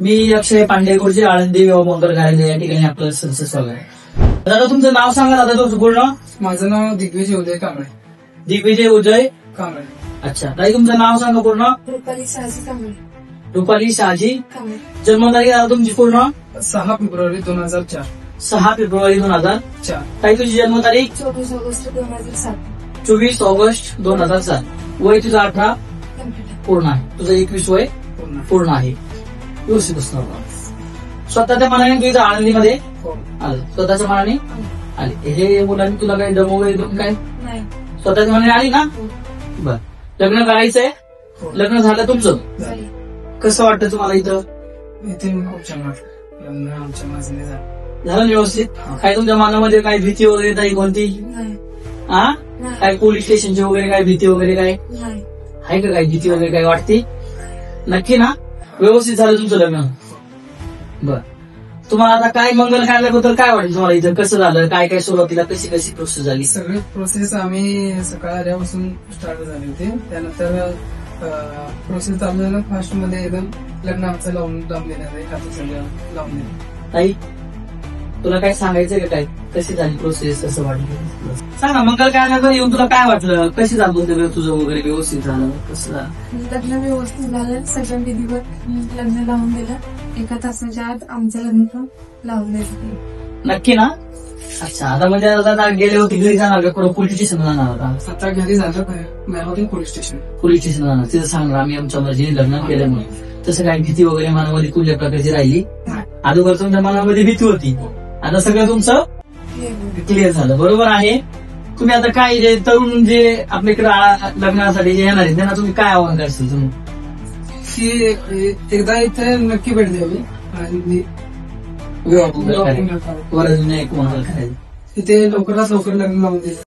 मी अक्षय पांडे गुरुजी आळंदी विवाह मंगल कार्यालय या ठिकाणी आपलं सरचं स्वागत आहे. दादा तुमचं नाव सांगा दादा, तुमचं पूर्ण. माझं नाव दिग्विजय उदय कांबळे. दिग्विजय उदय कांबळे. अच्छा ताई, तुमचं नाव सांगा पूर्ण. रुपाली शहाजी कांबळे. रुपाली शहाजी कांबळे. जन्मतारीख दादा तुमची पूर्ण. 6 फेब्रुवारी 2004. 6 फेब्रुवारी 2004. ताई तुझी जन्मतारीख 24 ऑगस्ट 2007. 24 ऑगस्ट 2007. वय तुझं 18 पूर्ण आहे. तुझं 21 वय पूर्ण आहे. व्यवस्थित असणार. स्वतःच्या मनाने तुझं आनंदीमध्ये आलं, स्वतःच्या मनाने आले. हे मुलांनी तुला काही दमो वगैरे देऊन काय नाही. स्वतःच्या मनाने आली ना. बर, लग्न करायचंय. लग्न झालं तुमचं. झाली. कसं वाटतं तुम्हाला इथं? इथे खूप छान वाटलं. लग्न आमच्या माझ्याने झालं. झालं व्यवस्थित. काय तुमच्या मनामध्ये काय भीती वगैरे काही कोणती? नाही. हा, नाही. काय पोलीस स्टेशनची वगैरे काय भीती वगैरे काय नाही. आहे का? काही भीती वगैरे काय वाटते? नक्की ना. व्यवस्थित झालं तुमचं लग्न. बर, तुम्हाला आता काय मंगल कार्यालयाबद्दल काय वाटेल तुम्हाला? इथं कसं झालं, काय काय सुरुवातीला कशी कशी प्रोसेस झाली? सगळी प्रोसेस आम्ही सकाळी आल्यापासून स्टार्ट झाली होती. त्यानंतर प्रोसेस चालू झालं. फास्ट मध्ये एकदम लग्न आमचं लावून देण्यात आहे. खातं सगळं लावून देण्यात. ताई तुला काय सांगायचंय का? काय कशी झाली प्रोसेस, कसं वाटलं सांग ना. मंगल कार्यालयावर येऊन तुला काय वाटलं? कशी झालं तुझं वगैरे? व्यवस्थित झालं? कसं झालं? लग्न व्यवस्थित झालं. सगळ्या विधीवर लग्न लावून दिलं. 1 तासाच्या आत आमचं लग्न पण लावून दिलं. नक्की ना. अच्छा, आता म्हणजे आता गेले होते घरी जाणार का? कुठं पोलीस स्टेशन जाणार होता? आता घरी झालं मेहरातून पोलीस स्टेशन. पोलीस स्टेशन जाणार. तिथं सांगणार आम्ही आमच्या मर्जीने लग्न केल्यामुळे. तसं काही भीती वगैरे मनामध्ये कुठल्या प्रकारची राहिली? अगोदर तुमच्या मनामध्ये भीती होती, आता सगळं तुमचं क्लिअर झालं. बरोबर आहे. तुम्ही आता काय जे तरुण जे आपल्याकडे लग्नासाठी जे येणार आहे त्यांना तुम्ही काय आव्हान करशील? तुम्ही की एकदा इथे नक्की भेट द्यावी आणि वरच नाही एक मंगल करायचं. इथे लवकरात लवकर लग्न लावून द्यायचं.